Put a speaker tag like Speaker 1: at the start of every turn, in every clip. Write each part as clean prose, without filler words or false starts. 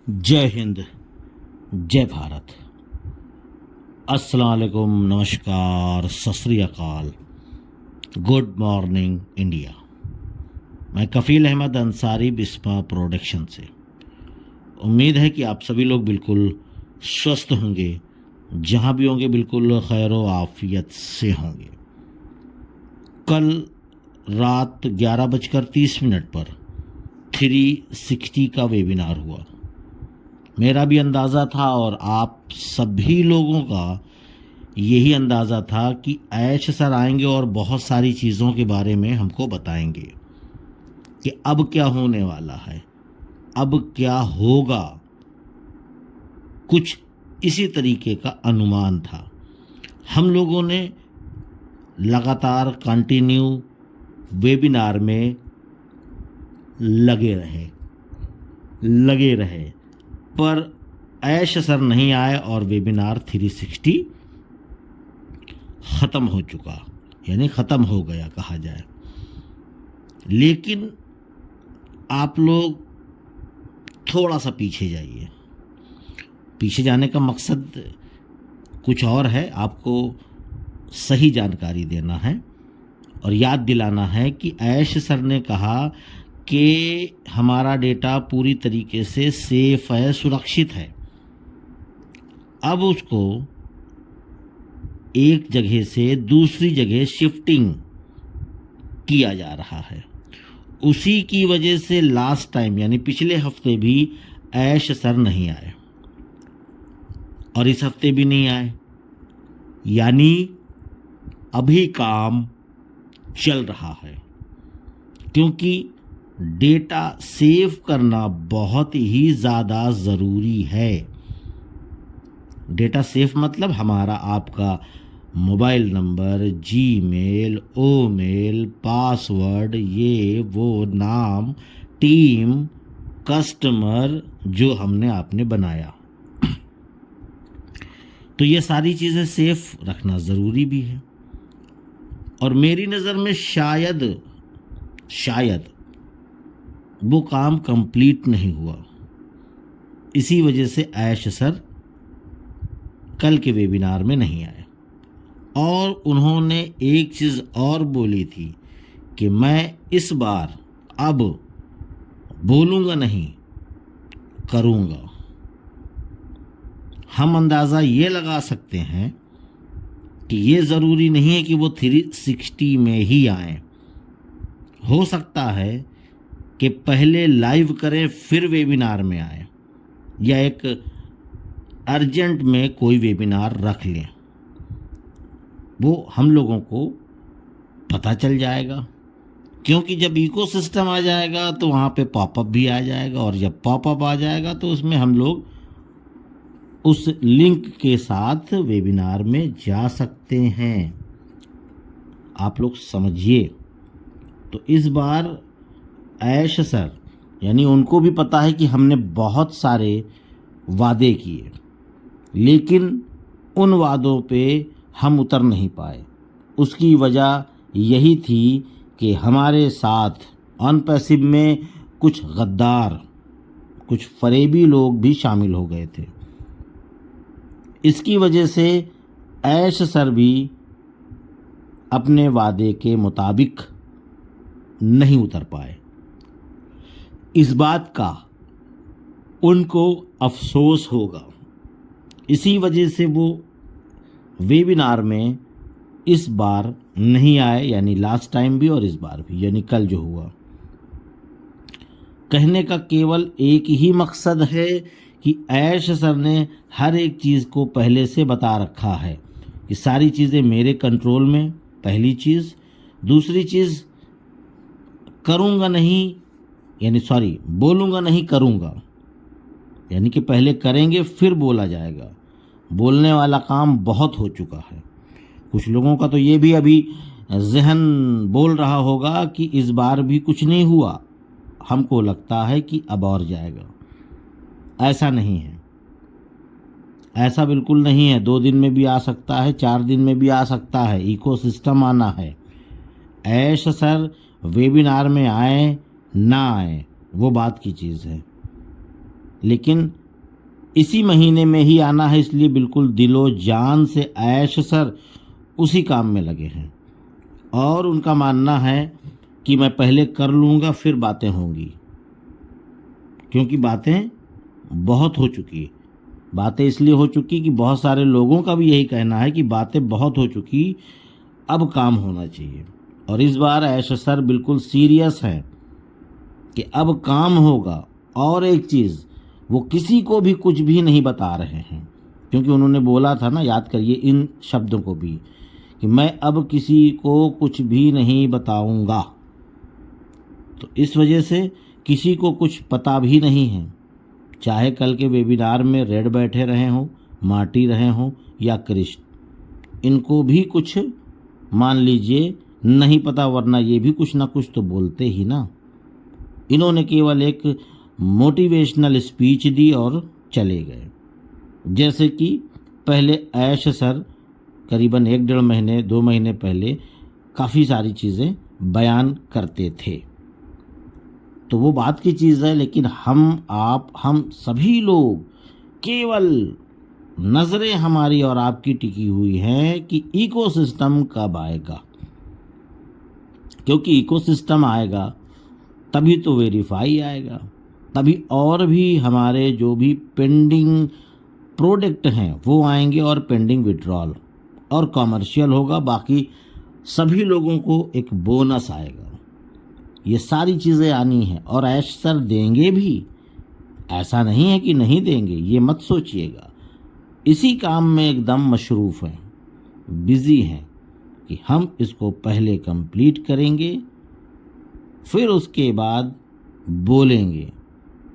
Speaker 1: जय हिंद, जय भारत। अस्सलाम वालेकुम, नमस्कार, सत श्री अकाल, गुड मॉर्निंग इंडिया। मैं कफ़ील अहमद अंसारी, बिस्मा प्रोडक्शन से। उम्मीद है कि आप सभी लोग बिल्कुल स्वस्थ होंगे, जहाँ भी होंगे बिल्कुल खैर व आफियत से होंगे। कल रात 11:30 पर 360 का वेबिनार हुआ। मेरा भी अंदाज़ा था और आप सभी लोगों का यही अंदाज़ा था कि ऐश सर आएंगे और बहुत सारी चीज़ों के बारे में हमको बताएंगे कि अब क्या होने वाला है, अब क्या होगा। कुछ इसी तरीके का अनुमान था। हम लोगों ने लगातार कंटिन्यू वेबिनार में लगे रहे पर ऐश सर नहीं आए और वेबिनार 360 ख़त्म हो चुका, यानी ख़त्म हो गया कहा जाए। लेकिन आप लोग थोड़ा सा पीछे जाइए। पीछे जाने का मकसद कुछ और है, आपको सही जानकारी देना है और याद दिलाना है कि ऐश सर ने कहा कि हमारा डेटा पूरी तरीके से सेफ है, सुरक्षित है। अब उसको एक जगह से दूसरी जगह शिफ्टिंग किया जा रहा है। उसी की वजह से लास्ट टाइम यानी पिछले हफ्ते भी ऐश सर नहीं आए और इस हफ्ते भी नहीं आए, यानी अभी काम चल रहा है। क्योंकि डेटा सेव करना बहुत ही ज़्यादा ज़रूरी है। डेटा सेफ मतलब हमारा आपका मोबाइल नंबर, जीमेल, ओमेल, पासवर्ड, ये वो नाम, टीम, कस्टमर जो हमने आपने बनाया, तो ये सारी चीज़ें सेफ रखना ज़रूरी भी है। और मेरी नज़र में शायद वो काम कंप्लीट नहीं हुआ। इसी वजह से ऐश सर कल के वेबिनार में नहीं आए। और उन्होंने एक चीज़ और बोली थी कि मैं इस बार अब बोलूँगा नहीं, करूँगा। हम अंदाज़ा ये लगा सकते हैं कि ये ज़रूरी नहीं है कि वो 360 में ही आए। हो सकता है कि पहले लाइव करें फिर वेबिनार में आए, या एक अर्जेंट में कोई वेबिनार रख लें। वो हम लोगों को पता चल जाएगा, क्योंकि जब इकोसिस्टम आ जाएगा तो वहाँ पे पॉपअप भी आ जाएगा, और जब पॉपअप आ जाएगा तो उसमें हम लोग उस लिंक के साथ वेबिनार में जा सकते हैं। आप लोग समझिए। तो इस बार ऐश सर, यानी उनको भी पता है कि हमने बहुत सारे वादे किए, लेकिन उन वादों पे हम उतर नहीं पाए। उसकी वजह यही थी कि हमारे साथ ऑन पैसिव में कुछ गद्दार, कुछ फरेबी लोग भी शामिल हो गए थे। इसकी वजह से ऐश सर भी अपने वादे के मुताबिक नहीं उतर पाए। इस बात का उनको अफसोस होगा। इसी वजह से वो वेबिनार में इस बार नहीं आए, यानी लास्ट टाइम भी और इस बार भी, यानी कल जो हुआ। कहने का केवल एक ही मकसद है कि ऐश सर ने हर एक चीज़ को पहले से बता रखा है कि सारी चीज़ें मेरे कंट्रोल में, पहली चीज़। दूसरी चीज़, करूँगा नहीं, यानी बोलूँगा नहीं, करूँगा, यानी कि पहले करेंगे फिर बोला जाएगा। बोलने वाला काम बहुत हो चुका है। कुछ लोगों का तो ये भी अभी जहन बोल रहा होगा कि इस बार भी कुछ नहीं हुआ, हमको लगता है कि अब और जाएगा। ऐसा नहीं है, ऐसा बिल्कुल नहीं है। 2 दिन में भी आ सकता है, 4 दिन में भी आ सकता है। इकोसिस्टम आना है। ऐश सर वेबिनार में आए ना आए वो बात की चीज़ है। लेकिन इसी महीने में ही आना है, इसलिए बिल्कुल दिलो जान से ऐश सर उसी काम में लगे हैं। और उनका मानना है कि मैं पहले कर लूँगा फिर बातें होंगी, क्योंकि बातें बहुत हो चुकी। बातें इसलिए हो चुकी कि बहुत सारे लोगों का भी यही कहना है कि बातें बहुत हो चुकी, अब काम होना चाहिए। और इस बार ऐश सर बिल्कुल सीरियस हैं कि अब काम होगा। और एक चीज़, वो किसी को भी कुछ भी नहीं बता रहे हैं, क्योंकि उन्होंने बोला था ना, याद करिए इन शब्दों को भी, कि मैं अब किसी को कुछ भी नहीं बताऊंगा। तो इस वजह से किसी को कुछ पता भी नहीं है, चाहे कल के वेबिनार में रेड बैठे रहे हों, मार्टी रहे हों या कृष्ण, इनको भी कुछ मान लीजिए नहीं पता, वरना ये भी कुछ ना कुछ तो बोलते ही ना। इन्होंने केवल एक मोटिवेशनल स्पीच दी और चले गए। जैसे कि पहले ऐश सर करीबन 1-1.5 महीने 2 महीने पहले काफ़ी सारी चीज़ें बयान करते थे, तो वो बात की चीज़ है। लेकिन हम सभी लोग, केवल नज़रें हमारी और आपकी टिकी हुई हैं कि इकोसिस्टम कब आएगा, क्योंकि इकोसिस्टम आएगा तभी तो वेरीफाई आएगा, तभी और भी हमारे जो भी पेंडिंग प्रोडक्ट हैं वो आएंगे, और पेंडिंग विड्रॉल और कॉमर्शियल होगा। बाकी सभी लोगों को एक बोनस आएगा। ये सारी चीज़ें आनी हैं और ऐश सर देंगे भी, ऐसा नहीं है कि नहीं देंगे, ये मत सोचिएगा। इसी काम में एकदम मशरूफ़ हैं, बिज़ी हैं कि हम इसको पहले कंप्लीट करेंगे, फिर उसके बाद बोलेंगे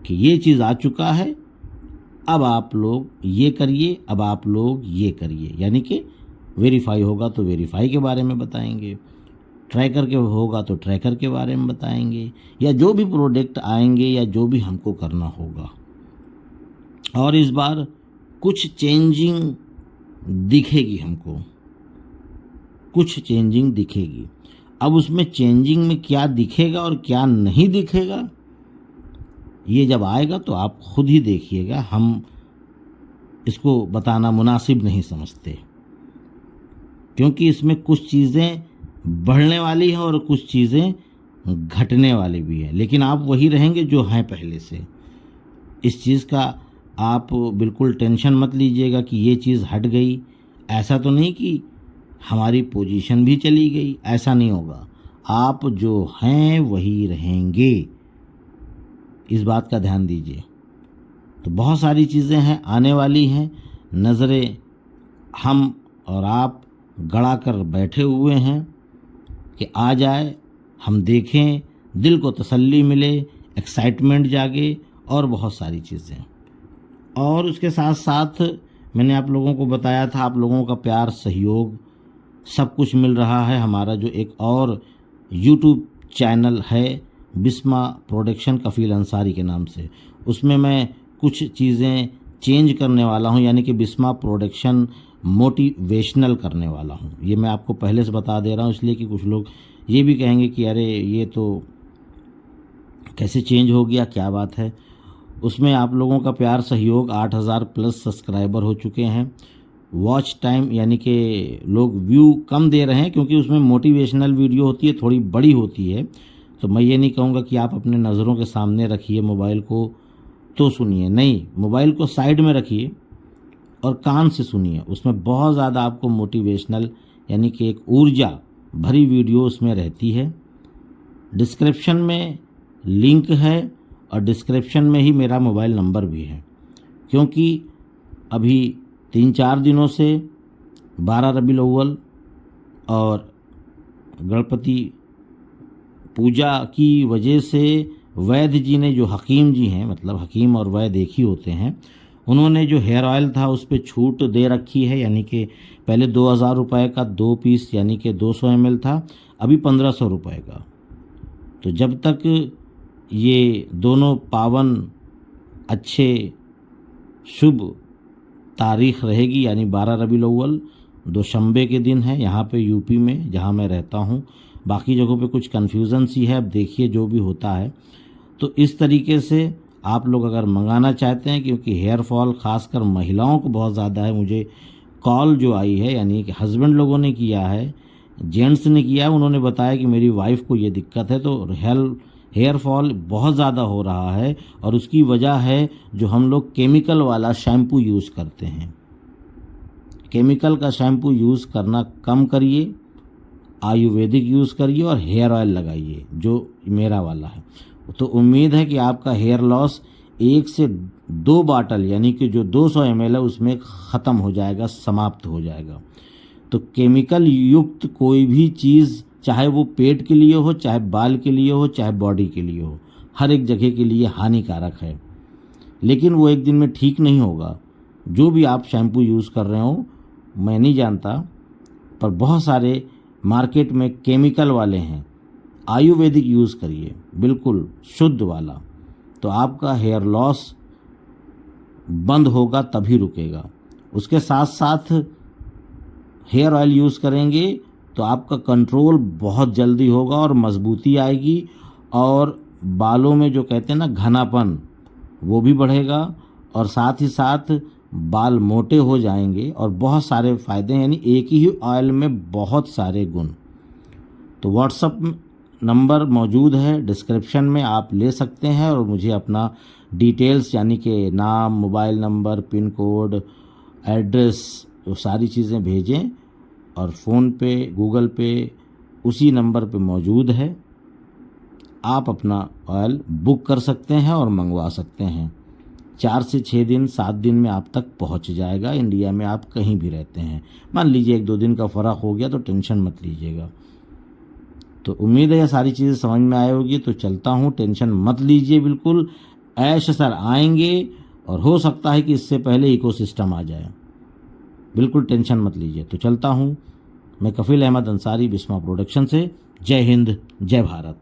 Speaker 1: कि ये चीज़ आ चुका है, अब आप लोग ये करिए, अब आप लोग ये करिए। यानी कि वेरीफाई होगा तो वेरीफाई के बारे में बताएंगे, ट्रैकर के होगा तो ट्रैकर के बारे में बताएंगे, या जो भी प्रोडक्ट आएंगे या जो भी हमको करना होगा। और इस बार कुछ चेंजिंग दिखेगी हमको, कुछ चेंजिंग दिखेगी। अब उसमें चेंजिंग में क्या दिखेगा और क्या नहीं दिखेगा, ये जब आएगा तो आप खुद ही देखिएगा। हम इसको बताना मुनासिब नहीं समझते, क्योंकि इसमें कुछ चीज़ें बढ़ने वाली हैं और कुछ चीज़ें घटने वाली भी हैं। लेकिन आप वही रहेंगे जो हैं पहले से। इस चीज़ का आप बिल्कुल टेंशन मत लीजिएगा कि ये चीज़ हट गई। ऐसा तो नहीं कि हमारी पोजीशन भी चली गई, ऐसा नहीं होगा। आप जो हैं वही रहेंगे, इस बात का ध्यान दीजिए। तो बहुत सारी चीज़ें हैं, आने वाली हैं। नज़रें हम और आप गड़ा कर बैठे हुए हैं कि आ जाए, हम देखें, दिल को तसल्ली मिले, एक्साइटमेंट जागे और बहुत सारी चीज़ें। और उसके साथ साथ मैंने आप लोगों को बताया था, आप लोगों का प्यार, सहयोग, सब कुछ मिल रहा है। हमारा जो एक और यूट्यूब चैनल है बिस्मा प्रोडक्शन कफ़ील अंसारी के नाम से, उसमें मैं कुछ चीज़ें चेंज करने वाला हूं, यानी कि बिस्मा प्रोडक्शन मोटिवेशनल करने वाला हूं। ये मैं आपको पहले से बता दे रहा हूं, इसलिए कि कुछ लोग ये भी कहेंगे कि अरे ये तो कैसे चेंज हो गया, क्या बात है। उसमें आप लोगों का प्यार, सहयोग, 8000 प्लस सब्सक्राइबर हो चुके हैं। वॉच टाइम यानी कि लोग व्यू कम दे रहे हैं, क्योंकि उसमें मोटिवेशनल वीडियो होती है, थोड़ी बड़ी होती है। तो मैं ये नहीं कहूँगा कि आप अपने नज़रों के सामने रखिए मोबाइल को तो सुनिए, नहीं, मोबाइल को साइड में रखिए और कान से सुनिए। उसमें बहुत ज़्यादा आपको मोटिवेशनल यानी कि एक ऊर्जा भरी वीडियो उसमें रहती है। डिस्क्रिप्शन में लिंक है और डिस्क्रिप्शन में ही मेरा मोबाइल नंबर भी है, क्योंकि अभी 3-4 दिनों से 12 रबीउल अव्वल और गणपति पूजा की वजह से वैद्य जी ने, जो हकीम जी हैं, मतलब हकीम और वैद्य एक ही होते हैं, उन्होंने जो हेयर ऑयल था उस पर छूट दे रखी है। यानी कि पहले 2000 रुपये का 2 पीस यानी कि 200 ml था, अभी 1500 रुपये का। तो जब तक ये दोनों पावन अच्छे शुभ तारीख रहेगी, यानी 12 रबीउल अव्वल दोशंबे के दिन है यहाँ पे यूपी में जहाँ मैं रहता हूँ। बाकी जगहों पे कुछ कन्फ्यूज़न सी है, अब देखिए जो भी होता है। तो इस तरीके से आप लोग अगर मंगाना चाहते हैं, क्योंकि हेयर फॉल खासकर महिलाओं को बहुत ज़्यादा है, मुझे कॉल जो आई है यानी कि हस्बैंड लोगों ने किया है, जेंट्स ने किया है, उन्होंने बताया कि मेरी वाइफ को ये दिक्कत है, तो हेयर फॉल बहुत ज़्यादा हो रहा है और उसकी वजह है जो हम लोग केमिकल वाला शैम्पू यूज़ करते हैं। केमिकल का शैम्पू यूज़ करना कम करिए, आयुर्वेदिक यूज़ करिए और हेयर ऑयल लगाइए जो मेरा वाला है। तो उम्मीद है कि आपका हेयर लॉस 1 से 2 बाटल यानी कि जो 200 ml है उसमें ख़त्म हो जाएगा, समाप्त हो जाएगा। तो केमिकल युक्त कोई भी चीज़, चाहे वो पेट के लिए हो, चाहे बाल के लिए हो, चाहे बॉडी के लिए हो, हर एक जगह के लिए हानिकारक है। लेकिन वो एक दिन में ठीक नहीं होगा। जो भी आप शैम्पू यूज़ कर रहे हो, मैं नहीं जानता, पर बहुत सारे मार्केट में केमिकल वाले हैं। आयुर्वेदिक यूज़ करिए, बिल्कुल शुद्ध वाला, तो आपका हेयर लॉस बंद होगा तभी रुकेगा। उसके साथ साथ हेयर ऑयल यूज़ करेंगे तो आपका कंट्रोल बहुत जल्दी होगा और मजबूती आएगी, और बालों में जो कहते हैं ना घनापन, वो भी बढ़ेगा, और साथ ही साथ बाल मोटे हो जाएंगे और बहुत सारे फ़ायदे, यानी एक ही ऑयल में बहुत सारे गुण। तो व्हाट्सएप नंबर मौजूद है डिस्क्रिप्शन में, आप ले सकते हैं और मुझे अपना डिटेल्स यानी कि नाम, mobile number, pin code, address, वो सारी चीज़ें भेजें। और फ़ोन पे, गूगल पे उसी नंबर पे मौजूद है। आप अपना ऑयल बुक कर सकते हैं और मंगवा सकते हैं। 4 से 6 दिन, 7 दिन में आप तक पहुंच जाएगा, इंडिया में आप कहीं भी रहते हैं। मान लीजिए 1-2 दिन का फ़र्क हो गया तो टेंशन मत लीजिएगा। तो उम्मीद है ये सारी चीज़ें समझ में आई होगी। तो चलता हूँ, टेंशन मत लीजिए बिल्कुल। ऐश सर आएंगे और हो सकता है कि इससे पहले इकोसिस्टम आ जाए, बिल्कुल टेंशन मत लीजिए। तो चलता हूँ, मैं कफील अहमद अंसारी, बिस्मा प्रोडक्शन से। जय हिंद, जय भारत।